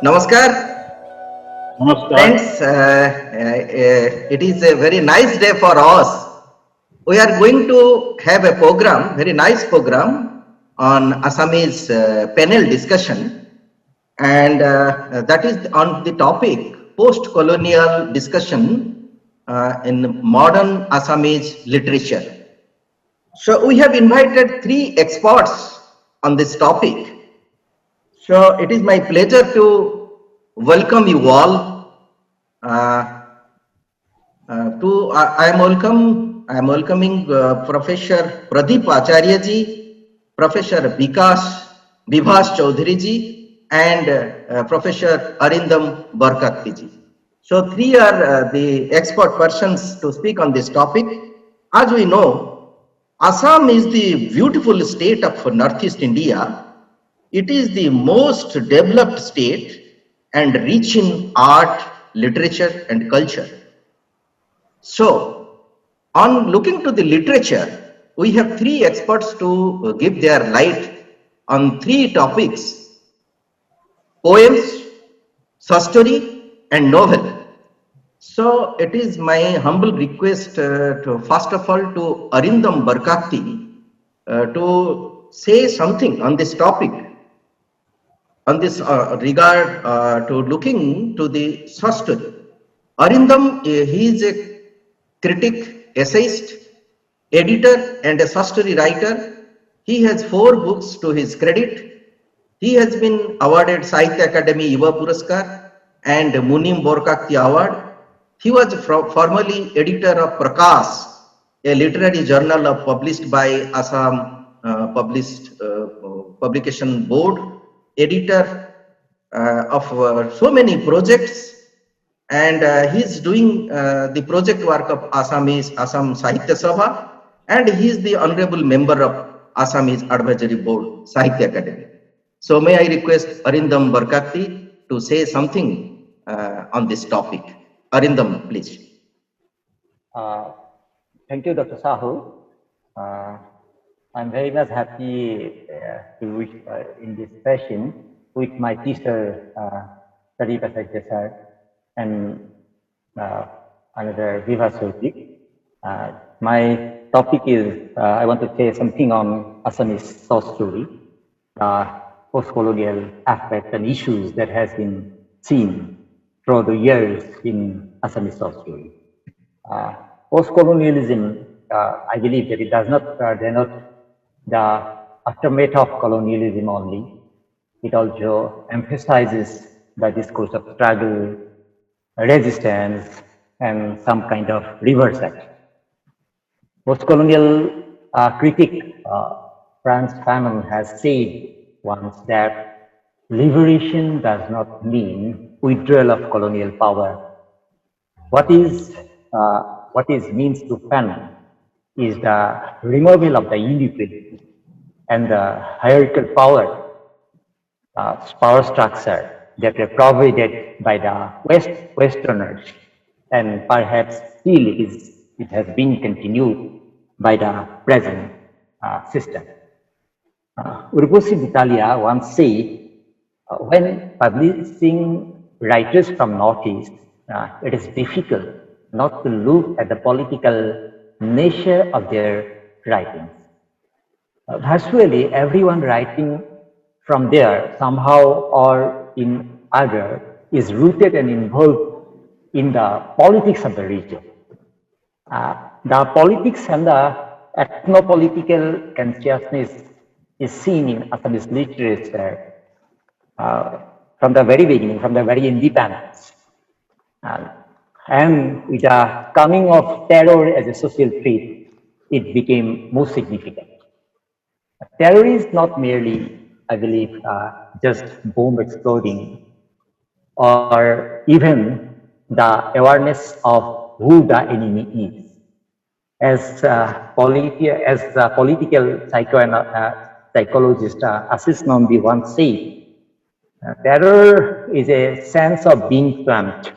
Namaskar, Namaskar. friends. It is a very nice day for us. We are going to have a program, very nice program on Assamese panel discussion, and that is on the topic post-colonial discussion in modern Assamese literature. So we have invited three experts on this topic. So it is my pleasure to welcome you all. Uh, I am welcoming Professor Pradip Acharya ji, Professor Bivash Chaudhury ji, and Professor Arindam Barkataki ji. So three are the expert persons to speak on this topic. As we know, Assam is the beautiful state of Northeast India. It is the most developed state and rich in art, literature, and culture. So, on looking to the literature, we have three experts to give their light on three topics: poems, short story, and novel. So, it is my humble request to first of all to Arindam Barkati to say something on this topic, on this regard to looking to the short story. Arindam, he is a critic, essayist, editor, and a short story writer. He has 4 books to his credit. He has been awarded Sahitya Akademi Yuva Puraskar and Munim Borkakti Award. He was formerly editor of Prakash, a literary journal published by Assam Publication Board, editor of so many projects, and he is doing the project work of Assamese Assam Sahitya Sabha, and he is the honorable member of Assamese Advisory Board Sahitya Academy. So may I request Arindam Barkati to say something on this topic. Arindam, please. Uh, Thank you, Dr. Sahu. I'm very much happy to be in this session with my teacher, Pradip sir, and another Bivash. My topic is I want to say something on Assamese short story, post-colonial aspects and issues that has been seen through the years in Assamese short story. Post-colonialism, I believe that it does not denote the aftermath of colonialism only. It also emphasizes the discourse of struggle, resistance, and some kind of reverse action. Post-colonial critic Franz Fanon has said once that liberation does not mean withdrawal of colonial power. What is means to Fanon is the removal of the inequality and the hierarchical power structure that were provided by the Westerners, and perhaps still it has been continued by the present system. Urvosi D'Italia once said, when publishing writers from Northeast, it is difficult not to look at the political nature of their writings. Virtually everyone writing from there somehow or in other is rooted and involved in the politics of the region. The politics and the ethno-political consciousness is seen in Assamese literature from the very beginning, from the very independence. And with the coming of terror as a social threat, it became more significant. Terror is not merely, I believe, just bomb exploding or even the awareness of who the enemy is. As political psychologist Assis Nambi once said, terror is a sense of being swamped,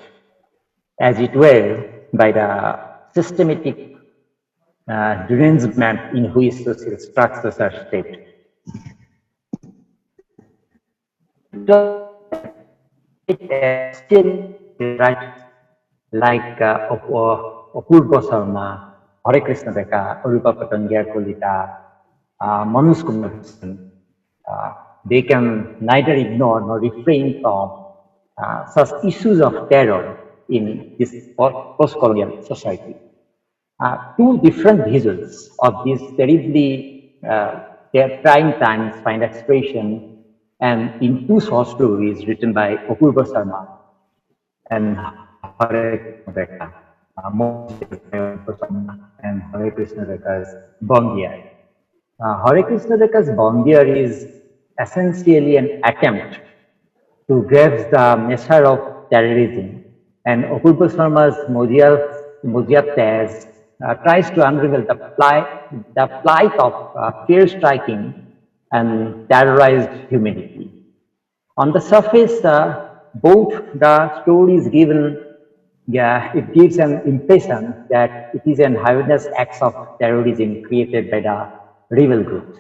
as it were, by the systematic derangement in which social structures are shaped. still right like Apurva Sharma, Hare Krishna Deka, Arupa Patangyar Kolita, Manus Kumar Hussain, they can neither ignore nor refrain from such issues of terror in this post-colonial society. Two different visuals of these terribly their prime times find expression and in two short stories written by Apurva Sharma and Hare Krishna Rekha, Moses Prasanna and Hare Krishna Rekha's Bongiyar. Hare Krishna Rekha's Bongiyar is essentially an attempt to grasp the measure of terrorism, and Apurva Sharma's Mojia Tez tries to unravel the plight of fear striking and terrorized humanity. On the surface, both the stories it gives an impression that it is an heinous acts of terrorism created by the rebel groups.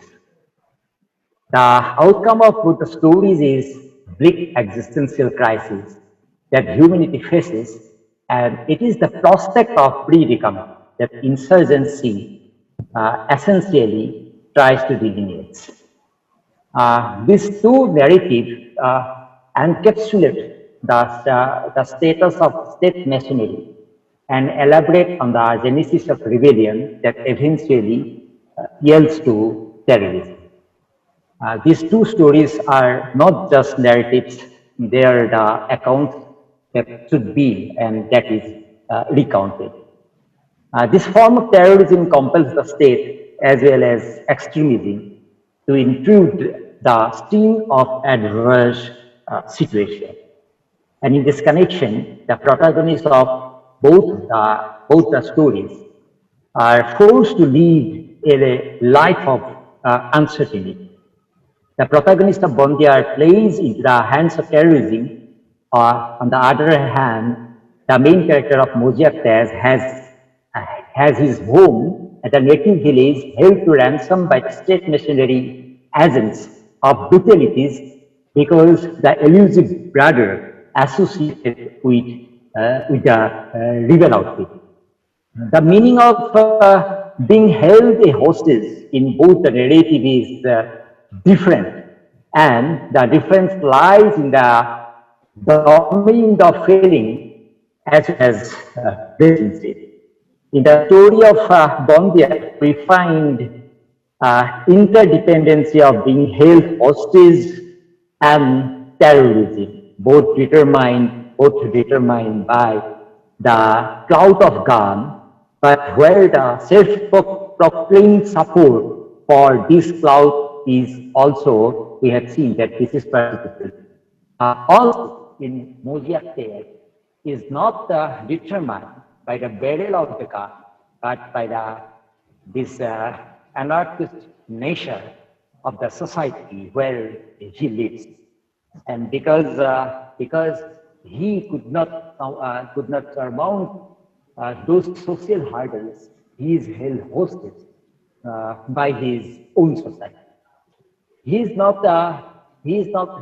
The outcome of both the stories is bleak existential crisis that humanity faces, and it is the prospect of pre-reckoning that insurgency essentially tries to delineate. These two narratives encapsulate the status of state machinery and elaborate on the genesis of rebellion that eventually yields to terrorism. These two stories are not just narratives, they are the accounts that should be and that is recounted. This form of terrorism compels the state as well as extremism to intrude the sting of adverse situation. And in this connection, the protagonists of both the stories are forced to lead a life of uncertainty. The protagonist of Bondiar plays into the hands of terrorism, or on the other hand, the main character of Mojiaktaz has his home at a native village held to ransom by the state machinery agents of brutalities because the elusive brother associated with the rebel outfit. The meaning of being held a hostage in both the narrative is different, and the difference lies in the domain of feeling as well as relationship. In the story of Bondia, we find interdependency of being held hostage and terrorism, both determined by the clout of gun, but where the self-proclaimed support for this clout is also, we have seen that this is persecuted. Also, in Mojiaktez is not determined by the barrel of the gun, but by this anarchist nature of the society where he lives. And because he could not surmount those social hurdles, he is held hostage by his own society. He is not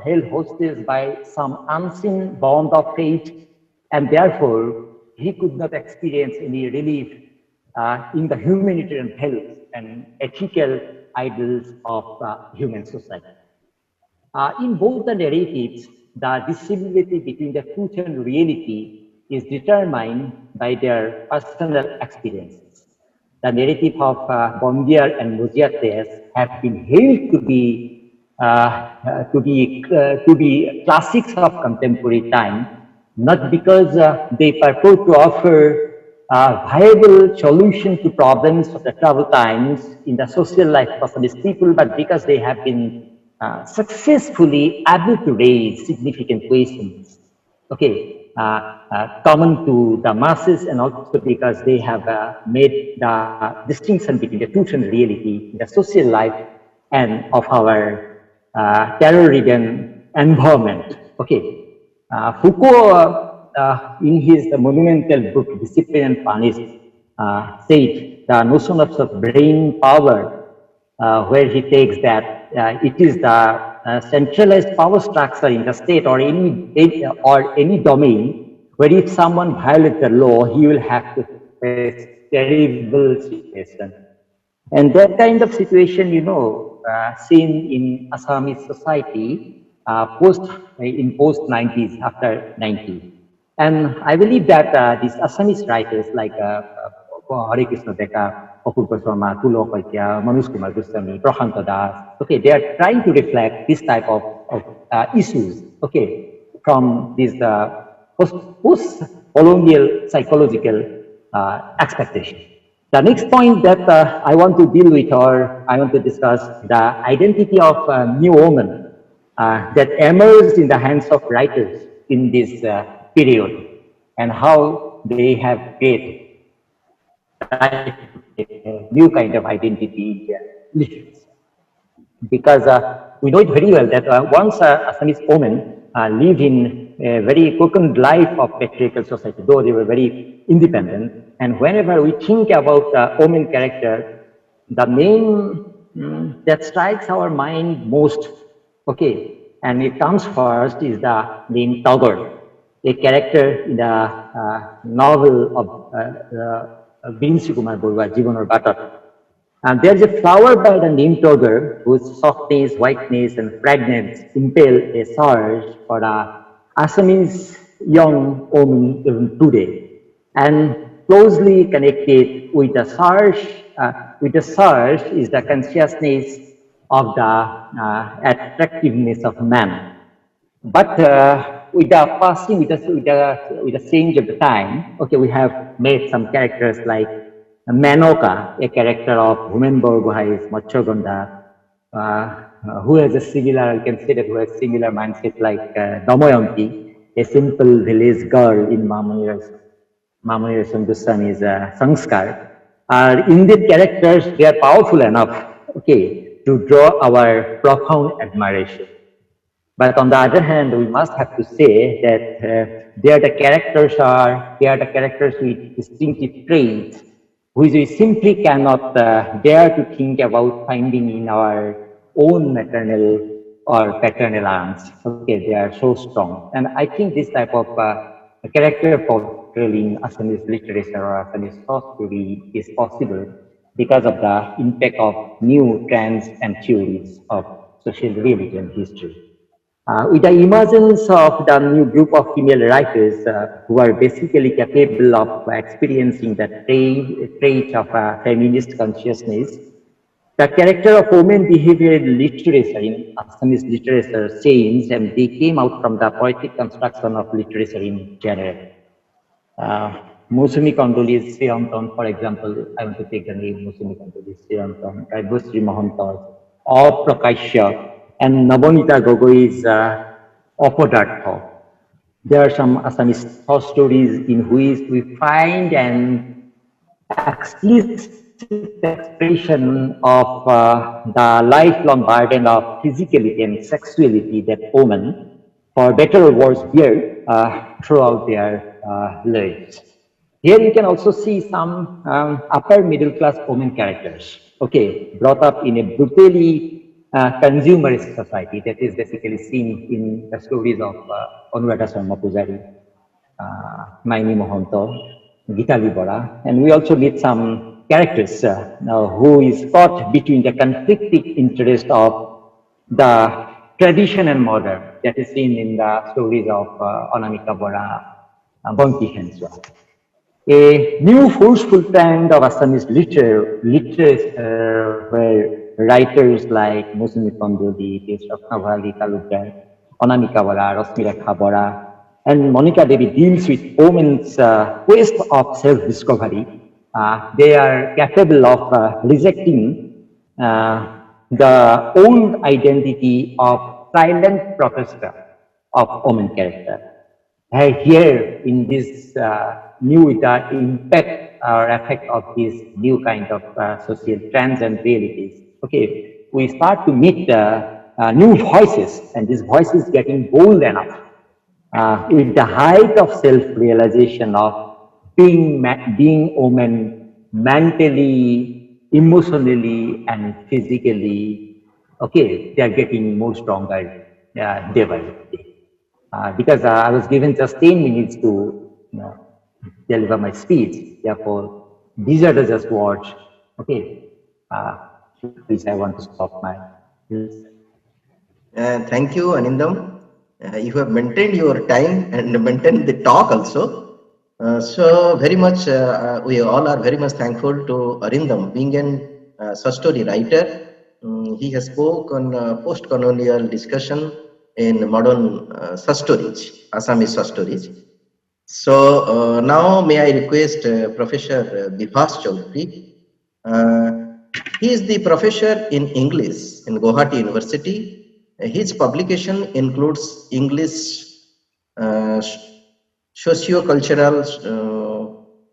held hostage by some unseen bond of fate, and therefore he could not experience any relief in the humanitarian health and ethical ideals of human society. In both the narratives, the dissimilitude between the truth and reality is determined by their personal experiences. The narrative of Bondiar and Mojiates have been held to be classics of contemporary time, not because they purport to offer a viable solution to problems of the troubled times in the social life of Assamese people, but because they have been successfully able to raise significant questions, common to the masses, and also because they have made the distinction between the truth and reality in the social life and of our terror-ridden environment. Foucault, in his monumental book Discipline and Punish, said the notion of brain power, where he takes that it is the centralized power structure in the state or any domain where if someone violates the law, he will have to face terrible situation. And that kind of situation, seen in Assamese society post 90s, after 90. And I believe that these Assamese writers like Hare Krishna Deka, Apurva Sharma, Tulo Paitya, Manoj Kumar Goswami, Prashanta Das, okay, they are trying to reflect this type of issues, okay, from this post-colonial psychological expectation. The next point that I want to deal with, or I want to discuss, the identity of new women that emerged in the hands of writers in this period, and how they have created a new kind of identity in their literature. Because we know it very well that once Assamese women lived in a very quickened life of patriarchal society, though they were very independent. And whenever we think about women character, the name that strikes our mind most, okay, and it comes first is the name Tagore, a character in the novel of Binsi Kumar Borua, Jibonar Batat. And there is a flower by the name Togger whose softness, whiteness, and fragrance impel a search for the Assamese young woman even today. And closely connected with the search is the consciousness of the attractiveness of man. But with the passing, with the change of the time, okay, we have made some characters like Manoka, a character of Women Borgohai's Machoganda, who has a similar, you can say that who has similar mindset like Damayanti, a simple village girl in Mamunira Goswami's Sanskar. Are indeed characters, they are powerful enough, okay, to draw our profound admiration. But on the other hand, we must have to say that they are the characters with distinctive traits, which we simply cannot dare to think about finding in our own maternal or paternal arms. Okay, they are so strong. And I think this type of character portrayal in Assamese literature or Assamese story is possible because of the impact of new trends and theories of social reality and history. With the emergence of the new group of female writers who are basically capable of experiencing the trait of feminist consciousness, the character of women behavior in literature, in Assamese literature, changed, and they came out from the poetic construction of literature in general. Musumi Kondoli's Sriranton, for example, I want to take the name Musumi Kondoli's Sriranton, Raibosri Mohantos, Prakashya, and Nabonita Gogoi's Apodartha. There are some Assamese thought stories in which we find an explicit expression of the lifelong burden of physicality and sexuality that women, for better or worse, bear throughout their lives. Here you can also see some upper middle class women characters, okay, brought up in a brutally consumerist society that is basically seen in the stories of Anuradha Sharma Pujari, Maini Mohanto, Gitali Bora, and we also meet some characters who is caught between the conflicting interest of the tradition and modern that is seen in the stories of Anamika Bora, Bonki Henswa. A new forceful trend of Assamese literature where writers like Musumi Kondoli, Keshav Talukdar, Anamika Bora, Rosmira Bora, and Monica Devi deals with women's quest of self-discovery. They are capable of rejecting the old identity of silent protester of woman character. Here in this new the impact or effect of these new kind of social trends and realities. Okay, we start to meet new voices, and these voices getting bold enough with the height of self-realization of being woman mentally, emotionally, and physically. okay, they are getting more stronger day by day. Because I was given just 10 minutes to deliver my speech. Therefore, these are the just words, okay, uh, which I want to stop my. Thank you, Anindam. You have maintained your time and maintained the talk also. So very much, we all are very much thankful to Arindam, being an such story writer. He has spoke on post-colonial discussion in modern such stories, Assamese such stories. So now may I request Professor Bivash Chaudhury. He is the professor in English in Guwahati University. His publication includes English uh, socio-cultural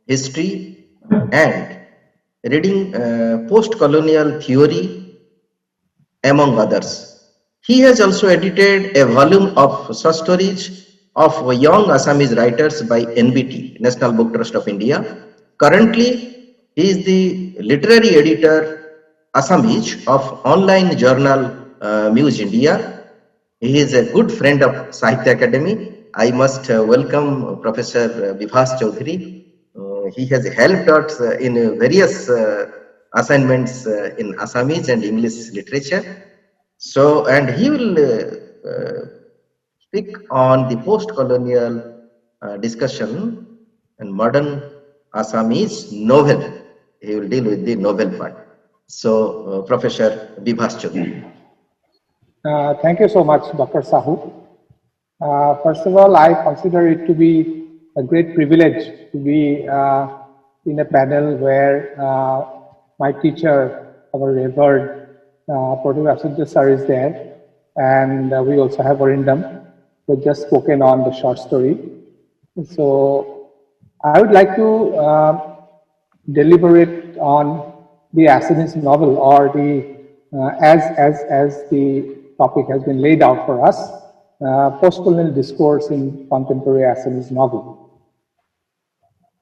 history and reading post-colonial theory among others. He has also edited a volume of short stories of young Assamese writers by NBT, National Book Trust of India. Currently, he is the literary editor Assamese of online journal Muse India. He is a good friend of Sahitya Academy. I must welcome Professor Bivash Chaudhury. He has helped us in various assignments in Assamese and English literature. So, and he will speak on the post-colonial discussion and modern Assamese novel. He will deal with the novel part. So, Professor Bivash Chaudhury. Thank you so much, Dr. Sahu. First of all, I consider it to be a great privilege to be in a panel where my teacher, our revered Pradip sir is there, and we also have Arindam, who just spoken on the short story. So I would like to deliberate on the Assamese novel, or the as the topic has been laid out for us, post-colonial discourse in contemporary Assamese novel.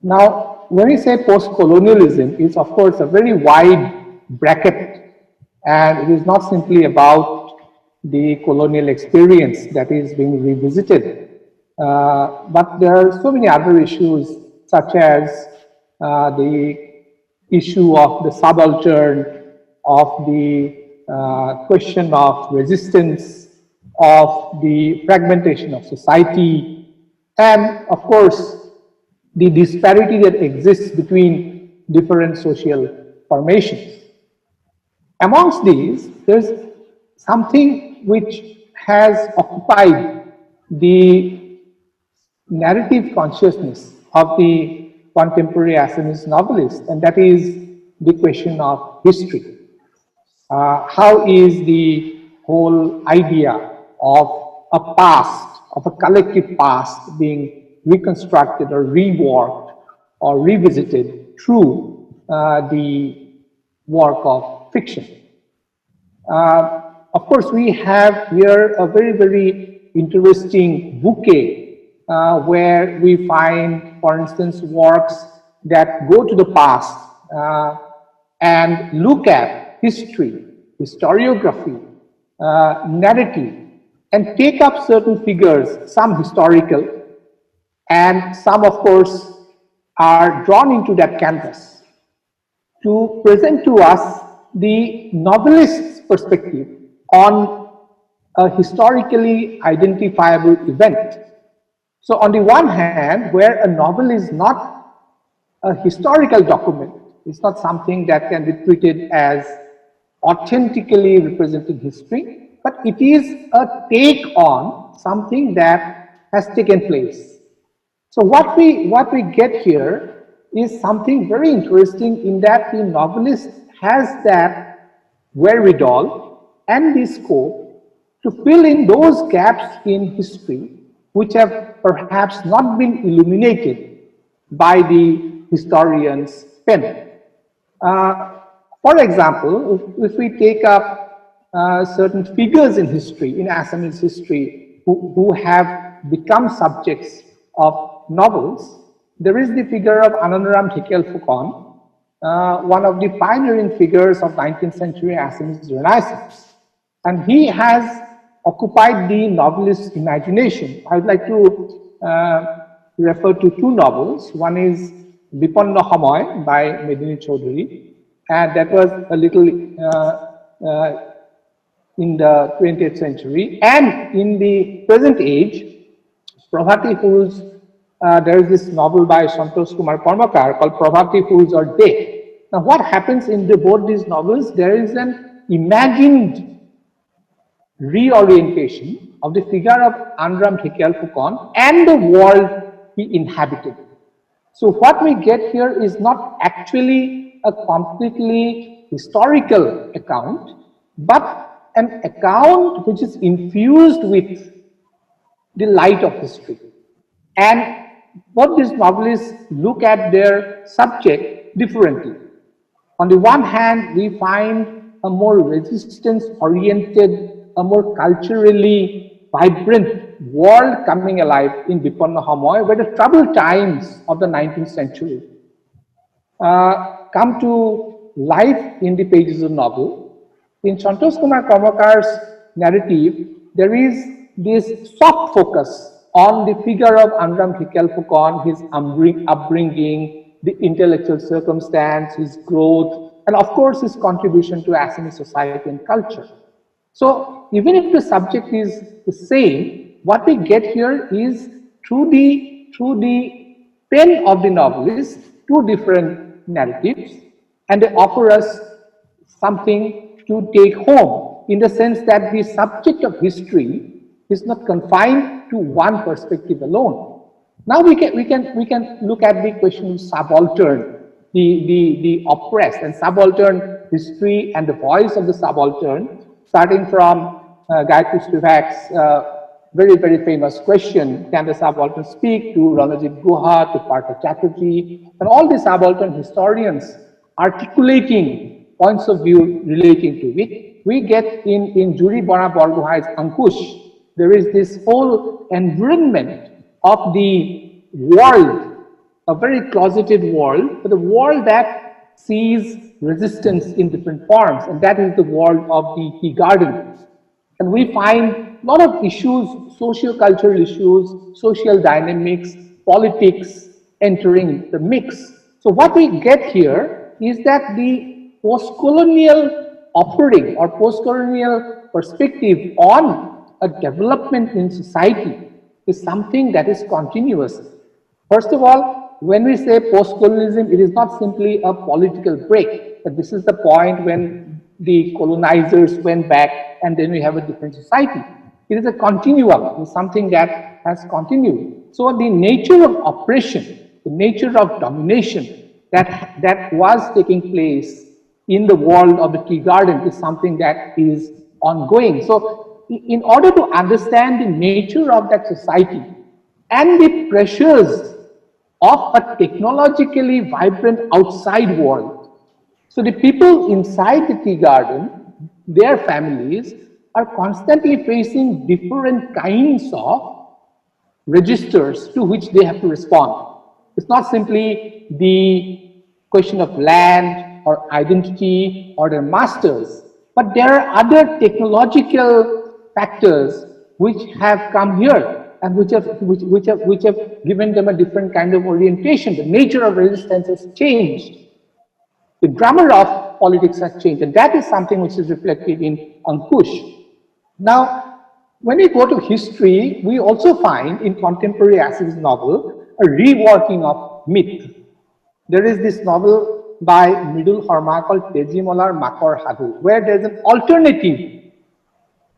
Now, when we say post-colonialism, it's of course a very wide bracket, and it is not simply about the colonial experience that is being revisited, but there are so many other issues, such as the issue of the subaltern, of the question of resistance, of the fragmentation of society, and of course, the disparity that exists between different social formations. Amongst these, there's something which has occupied the narrative consciousness of the contemporary Assamese novelist, and that is the question of history. How is the whole idea of a past, of a collective past, being reconstructed or reworked or revisited through the work of fiction? Of course, we have here a very, very interesting bouquet where we find, for instance, works that go to the past and look at history, historiography, narrative, and take up certain figures, some historical, and some, of course, are drawn into that canvas to present to us the novelist's perspective on a historically identifiable event. So, on the one hand, where a novel is not a historical document, it's not something that can be treated as authentically representing history, but it is a take on something that has taken place. So what we get here is something very interesting, in that the novelist has that wherewithal and the scope to fill in those gaps in history which have perhaps not been illuminated by the historian's pen. For example, if we take up certain figures in history, in Assamese history, who have become subjects of novels, there is the figure of Anandaram Thikel Phukon, one of the pioneering figures of 19th century Assamese Renaissance. and he has occupied the novelist's imagination. I would like to refer to two novels. One is Bipanna Hamoy by Medini Chaudhury, and that was a little in the 20th century. And in the present age, Prabhati Fools, there is this novel by Santosh Kumar Karmakar called Prabhati Fools or Death. Now, what happens in both these novels? There is an imagined reorientation of the figure of Andram Fukan and the world he inhabited. So what we get here is not actually a completely historical account, but an account which is infused with the light of history. And both these novelists look at their subject differently. On the one hand, we find a more resistance-oriented, a more culturally vibrant world coming alive in Bipanna Hamoy, where the troubled times of the 19th century come to life in the pages of the novel. In Santosh Kumar Karmakar's narrative, there is this soft focus on the figure of Andram Fukan, his upbringing, the intellectual circumstance, his growth, and of course his contribution to Assamese society and culture. So even if the subject is the same, what we get here is through the pen of the novelist, two different narratives, and they offer us something to take home, in the sense that the subject of history is not confined to one perspective alone. Now we can look at the question of subaltern, the oppressed, and subaltern history and the voice of the subaltern, starting from Gayatri Spivak's very famous question, can the subaltern speak, to Ranajit Guha, to Partha Chatterjee, and all the subaltern historians articulating points of view relating to it. We get in Juri Bora Borgohai's Ankush, there is this whole environment of the world, a very closeted world, but a world that sees resistance in different forms, and that is the world of the tea garden. And we find a lot of issues, socio-cultural issues, social dynamics, politics entering the mix. So what we get here is that the post-colonial offering or post-colonial perspective on a development in society is something that is continuous. First of all, when we say post-colonialism, it is not simply a political break, but this is the point when the colonizers went back and then we have a different society. It is a continuum, it's something that has continued. So the nature of oppression, the nature of domination that was taking place in the world of the tea garden is something that is ongoing. So in order to understand the nature of that society and the pressures of a technologically vibrant outside world, so the people inside the tea garden, their families, are constantly facing different kinds of registers to which they have to respond. It's not simply the question of land or identity or their masters, but there are other technological factors which have come here and which have given them a different kind of orientation. The nature of resistance has changed. The grammar of politics has changed, and that is something which is reflected in Ankush. Now, when we go to history, we also find in contemporary Assamese novel a reworking of myth. There is this novel by Mridul Harma called Tejimolar Makor Hadu, where there is an alternative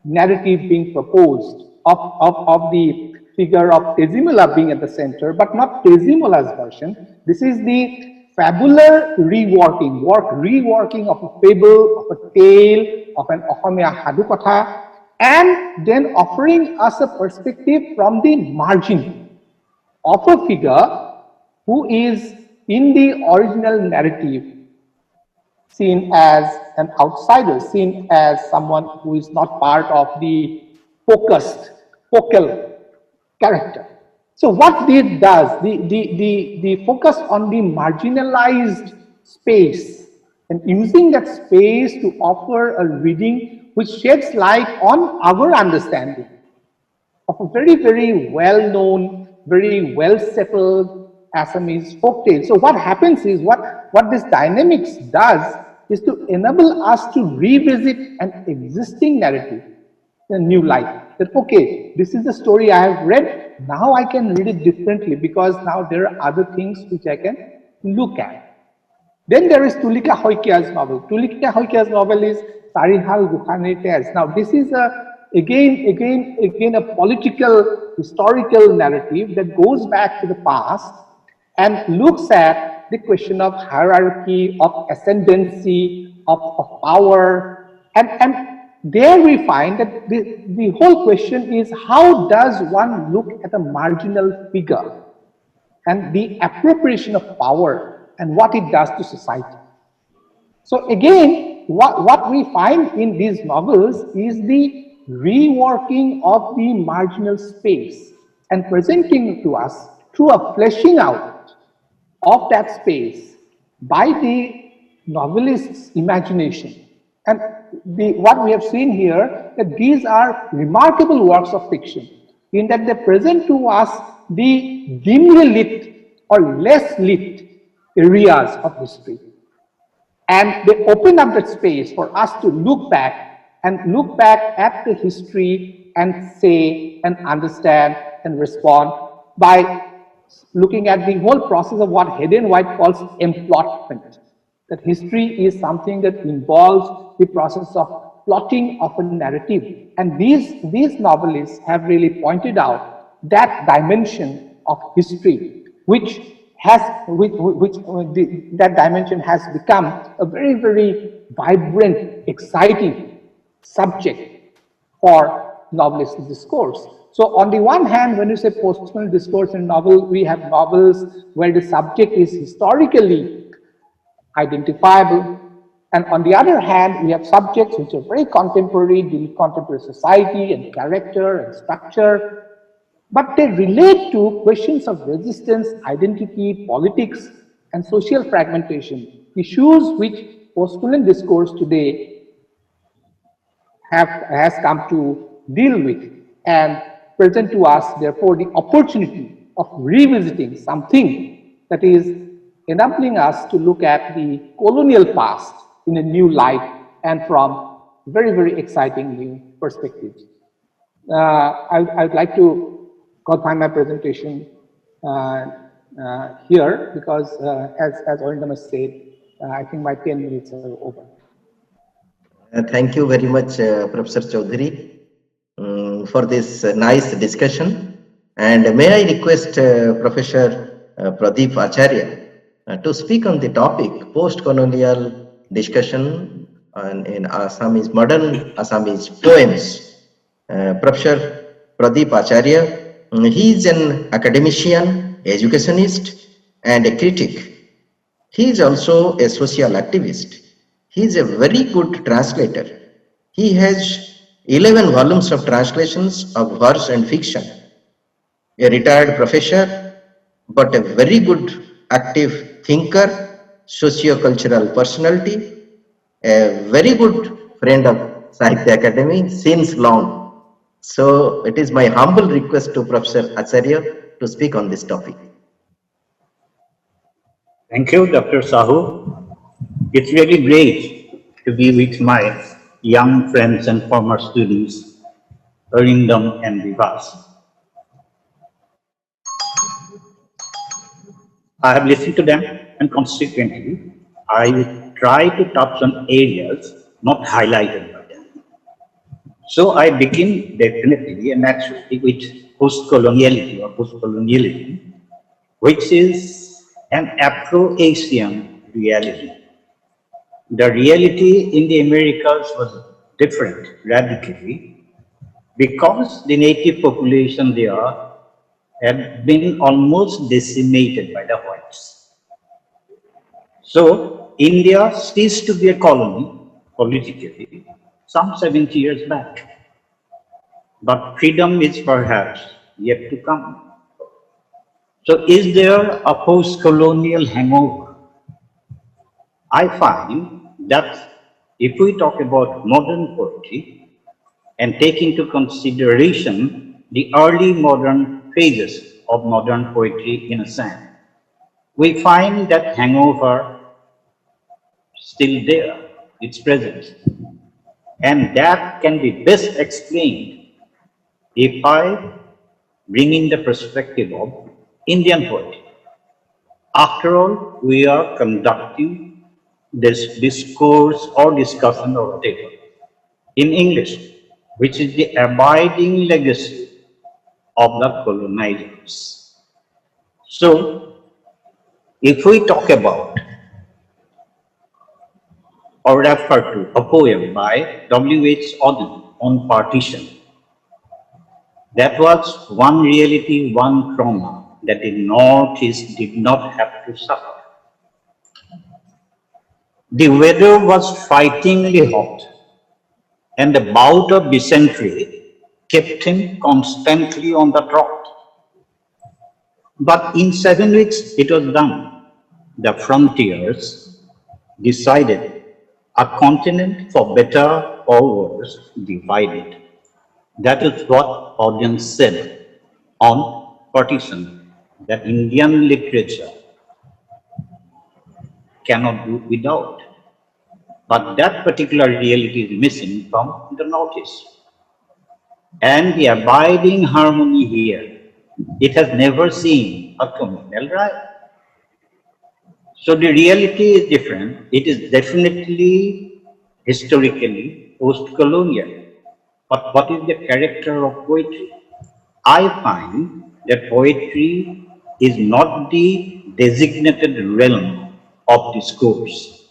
narrative being proposed of the figure of Tejimola being at the center, but not Tejimola's version. This is the fabular reworking of a fable, of a tale, of an Ohomia Hadukatha, and then offering us a perspective from the margin of a figure who is in the original narrative seen as an outsider, seen as someone who is not part of the focal character. So what it does, the focus on the marginalized space and using that space to offer a reading which sheds light on our understanding of a very, very well-known, very well-settled Assamese folktale. So what happens is, what this dynamics does is to enable us to revisit an existing narrative in a new light. That, okay, this is the story I have read, now I can read it differently because now there are other things which I can look at. Then there is Tulika Hoikia's novel. Tulika Hoikia's novel is Sarihal Gukhane Tez. Now this is again a political, historical narrative that goes back to the past and looks at the question of hierarchy, of ascendancy, of power, and there we find that the whole question is, how does one look at a marginal figure and the appropriation of power and what it does to society. So again, what we find in these novels is the reworking of the marginal space and presenting to us through a fleshing out of that space by the novelist's imagination. And what we have seen here, that these are remarkable works of fiction, in that they present to us the dimly lit or less lit areas of history. And they open up that space for us to look back at the history and say and understand and respond by looking at the whole process of what Hayden White calls emplotment. That history is something that involves the process of plotting of a narrative. And these novelists have really pointed out that dimension of history, which that dimension has become a very, very vibrant, exciting subject for novelistic discourse. So on the one hand, when you say postcolonial discourse in novel, we have novels where the subject is historically identifiable. And on the other hand, we have subjects which are very contemporary, deal with contemporary society and character and structure, but they relate to questions of resistance, identity, politics, and social fragmentation, issues which postcolonial discourse today has come to deal with and present to us, therefore, the opportunity of revisiting something that is enabling us to look at the colonial past in a new light and from very, very exciting new perspectives. I'd like to confine my presentation here because, as Arindam has said, I think my 10 minutes are over. Thank you very much, Professor Chaudhury, for this nice discussion. And may I request Professor Pradip Acharya to speak on the topic post-colonial discussion in Assamese, modern Assamese poems. Professor Pradip Acharya, he is an academician, educationist, and a critic. He is also a social activist. He is a very good translator. He has 11 volumes of translations of verse and fiction. A retired professor, but a very good active thinker, socio-cultural personality, a very good friend of Sahitya Academy since long. So it is my humble request to Professor Acharya to speak on this topic. Thank you, Dr. Sahu. It's really great to be with my young friends and former students, Arindam and Bivash. I have listened to them, and consequently, I will try to touch on areas not highlighted by them. So I begin definitely and naturally with post-coloniality or post-colonialism, which is an Afro-Asian reality. The reality in the Americas was different radically because the native population there had been almost decimated by the whites. So India ceased to be a colony politically some 70 years back. But freedom is perhaps yet to come. So is there a post-colonial hangover? I find that if we talk about modern poetry and take into consideration the early modern phases of modern poetry in Assam, we find that hangover still there, it's present. And that can be best explained if I bring in the perspective of Indian poetry. After all, we are conducting this discourse or discussion or whatever in English, which is the abiding legacy of the colonizers. So, if we talk about or refer to a poem by W.H. Auden on partition, that was one reality, one trauma that the Northeast did not have to suffer. The weather was frighteningly hot, and the bout of dysentery kept him constantly on the trot. But in 7 weeks it was done. The frontiers decided, a continent for better or worse divided. That is what audience said on partition, that Indian literature cannot do without. But that particular reality is missing from the Northeast. And the abiding harmony here, it has never seen a communal riot. So the reality is different. It is definitely historically post-colonial. But what is the character of poetry? I find that poetry is not the designated realm of discourse.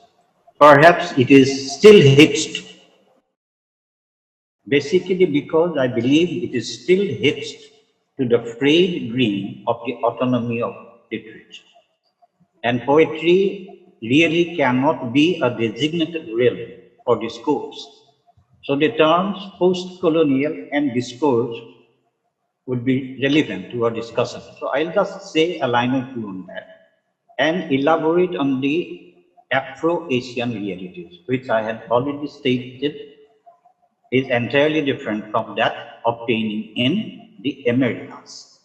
Perhaps it is still hitched, basically because I believe it is still hitched to the frayed dream of the autonomy of literature. And poetry really cannot be a designated realm for discourse. So the terms post-colonial and discourse would be relevant to our discussion. So I'll just say a line or two on that and elaborate on the Afro-Asian realities, which I had already stated is entirely different from that obtaining in the Americas.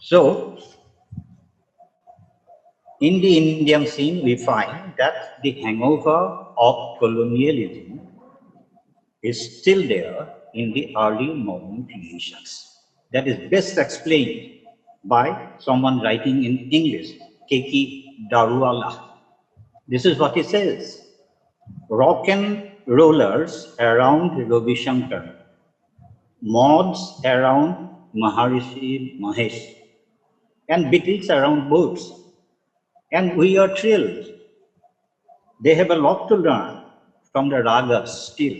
So, in the Indian scene, we find that the hangover of colonialism is still there in the early modern creations. That is best explained by someone writing in English, Keki Daruwala. This is what he says. Rock and rollers around Ravi Shankar, moths around Maharishi Mahesh, and beetles around boats. And we are thrilled. They have a lot to learn from the ragas still,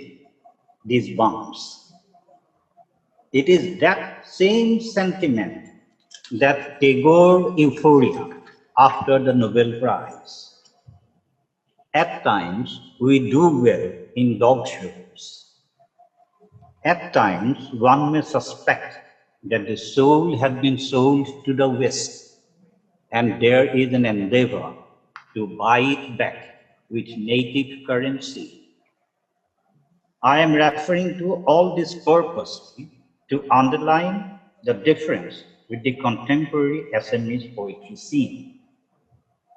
these bumps. It is that same sentiment that Tagore euphoria after the Nobel Prize. At times, we do well in dog shows. At times, one may suspect that the soul has been sold to the West, and there is an endeavor to buy it back with native currency. I am referring to all this purposely to underline the difference with the contemporary Assamese poetry scene.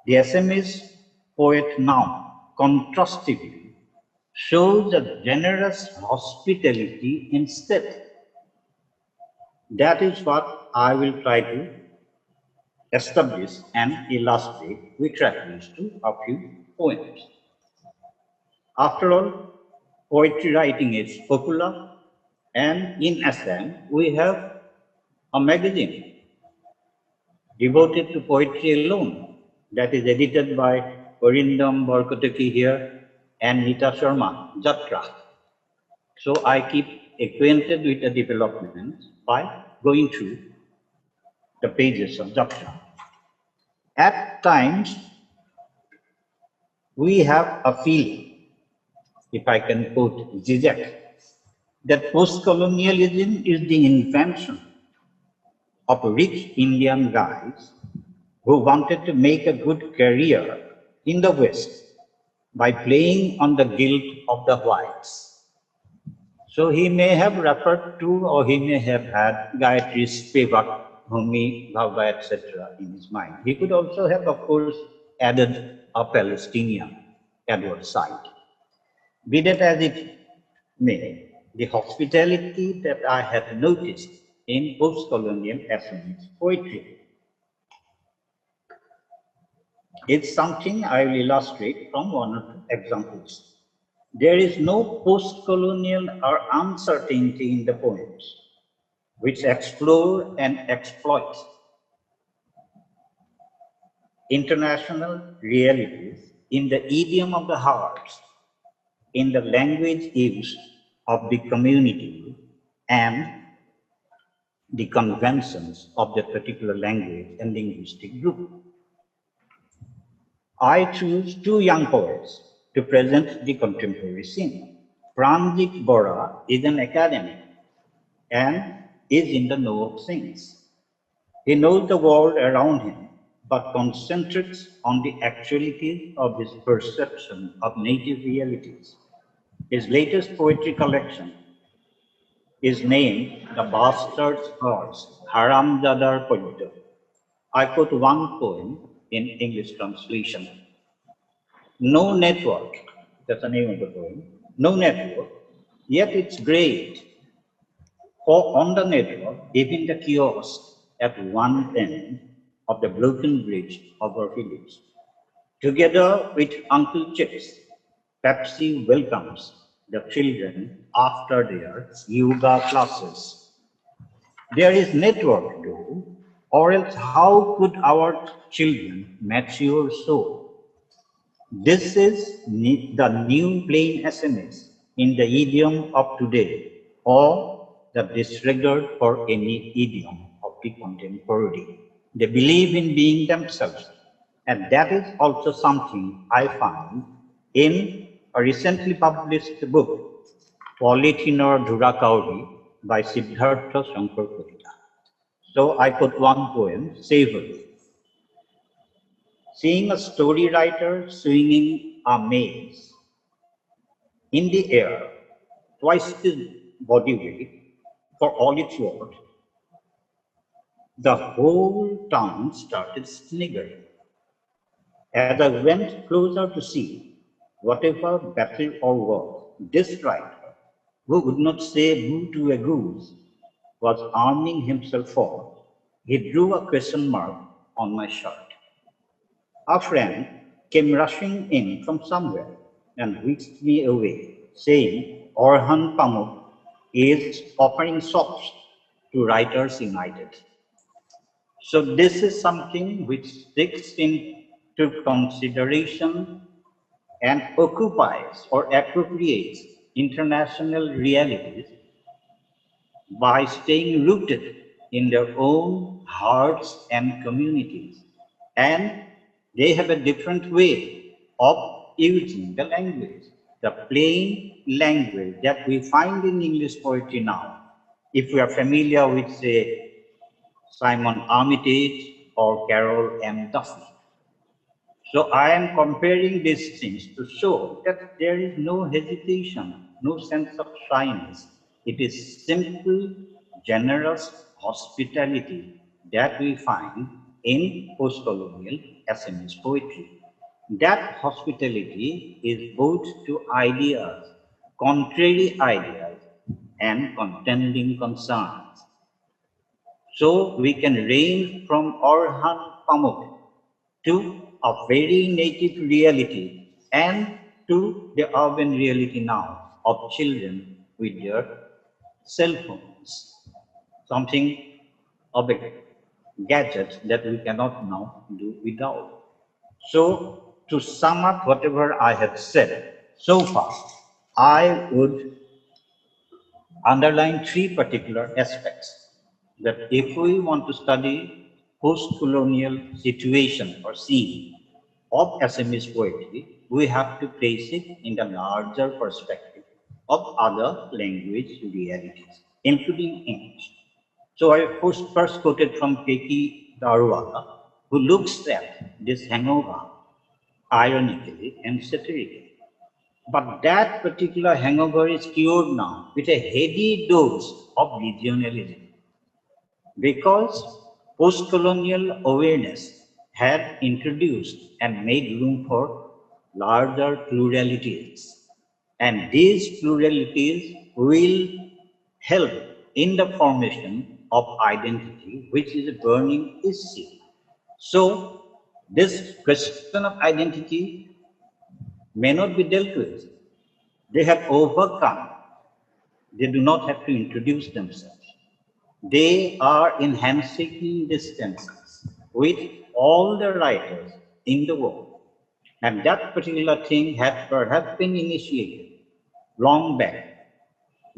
The Assamese poet now, contrastively, shows a generous hospitality instead. That is what I will try to establish and illustrate with reference to a few poems. After all, poetry writing is popular, and in Assam, we have a magazine devoted to poetry alone that is edited by Arindam, Barkataki here, and Nita Sharma, Jatra. So I keep acquainted with the developments by going through the pages of Jatra. At times, we have a feeling, if I can quote Zizek, that post-colonialism is the invention of rich Indian guys who wanted to make a good career in the West, by playing on the guilt of the whites. So he may have referred to, or he may have had Gayatri Spivak, Homi, Bhava, etc. in his mind. He could also have, of course, added a Palestinian at your side. Be that as it may, the hospitality that I have noticed in post-colonial Assamese poetry is something I will illustrate from one or two examples. There is no post-colonial or uncertainty in the poems, which explore and exploit international realities in the idiom of the hearts, in the language use of the community, and the conventions of that particular language and linguistic group. I choose two young poets to present the contemporary scene. Pranjit Bora is an academic and is in the know of things. He knows the world around him, but concentrates on the actualities of his perception of native realities. His latest poetry collection is named The Bastard's Horse, Haramjadar Padda. I quote one poem in English translation. No network, that's the name of the poem, no network, yet it's great. For on the network, even the kiosk at one end of the broken bridge of our village. Together with Uncle Chips, Pepsi welcomes the children after their yoga classes. There is network though, or else how could our children mature so? This is the new plain SMS in the idiom of today, or the disregard for any idiom of the contemporary. They believe in being themselves, and that is also something I find in a recently published book, Polythenor Dhurakauri by Siddhartha Shankarpurita. So I put one poem, Savory. Seeing a story writer swinging a maze in the air, twice his body weight, for all its worth, the whole town started sniggering. As I went closer to see whatever battle or war this writer, who would not say boo to a goose, was arming himself for, he drew a question mark on my shirt. A friend came rushing in from somewhere and whisked me away, saying Orhan Pamuk is offering soaps to Writers United. So this is something which takes into consideration and occupies or appropriates international realities by staying rooted in their own hearts and communities. And they have a different way of using the language, the plain language that we find in English poetry now. If we are familiar with, say, Simon Armitage or Carol M. Duffy. So I am comparing these things to show that there is no hesitation, no sense of shyness. It is simple, generous hospitality that we find in post-colonial Assamese poetry. That hospitality is both to ideas, contrary ideas, and contending concerns. So we can range from Orhan Pamuk to a very native reality and to the urban reality now of children with their cell phones. Something of a gadget that we cannot now do without. So to sum up whatever I have said so far, I would underline three particular aspects that if we want to study post-colonial situation or scene of Assamese poetry, we have to place it in the larger perspective of other language realities, including English. So I first quoted from Keki Daruwala, who looks at this hangover ironically and satirically. But that particular hangover is cured now with a heady dose of regionalism because post-colonial awareness had introduced and made room for larger pluralities. And these pluralities will help in the formation of identity, which is a burning issue. So, this question of identity may not be dealt with. They have overcome. They do not have to introduce themselves. They are in handshaking distances with all the writers in the world. And that particular thing had perhaps been initiated long back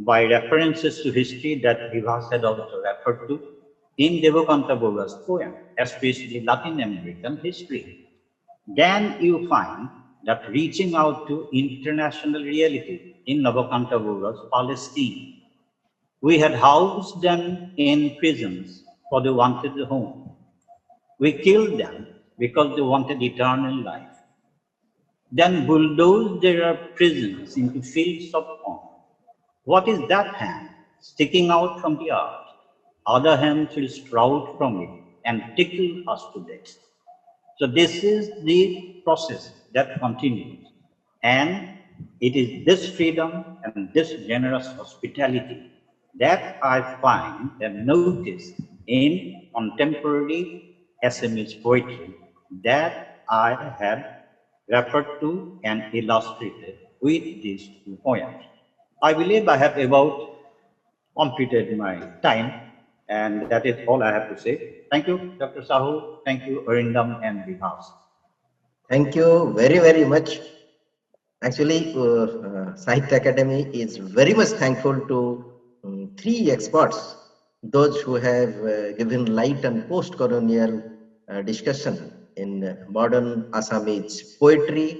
by references to history that Bivash had also referred to in Devakanta Boga's poem, especially Latin American history. Then you find that reaching out to international reality in Navakanta Boga's Palestine. We had housed them in prisons for they wanted a home. We killed them because they wanted eternal life. Then bulldozed their prisons into fields of corn. What is that hand sticking out from the earth? Other hands will sprout from it and tickle us to death. So this is the process that continues. And it is this freedom and this generous hospitality that I find and notice in contemporary Assamese poetry that I had referred to and illustrated with these two poems. I believe I have about completed my time, and that is all I have to say. Thank you, Dr. Sahu. Thank you, Arindam and Bivash. Thank you very, very much. Actually, Sahitya Academy is very much thankful to three experts, those who have given light on post-colonial discussion in modern Assamese poetry,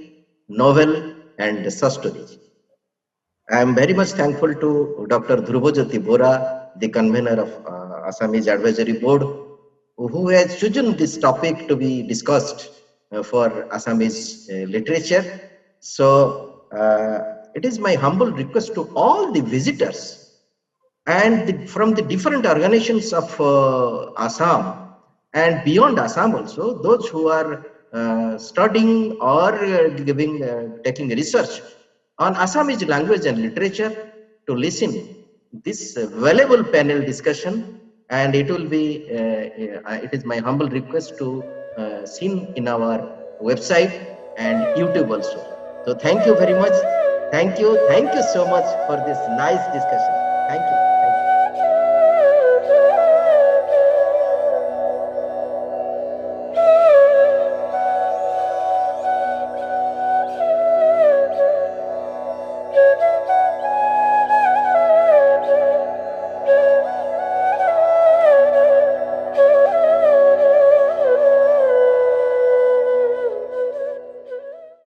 novel, and stories. I am very much thankful to Dr. Dhrubajyoti Bora, the convener of Assamese Advisory Board, who has chosen this topic to be discussed for Assamese literature. So, it is my humble request to all the visitors and from the different organizations of Assam and beyond Assam also, those who are studying or taking research on Assamese language and literature to listen this valuable panel discussion, and it will be it is my humble request to seen in our website and YouTube also. So thank you very much. Thank you so much for this nice discussion. Thank you.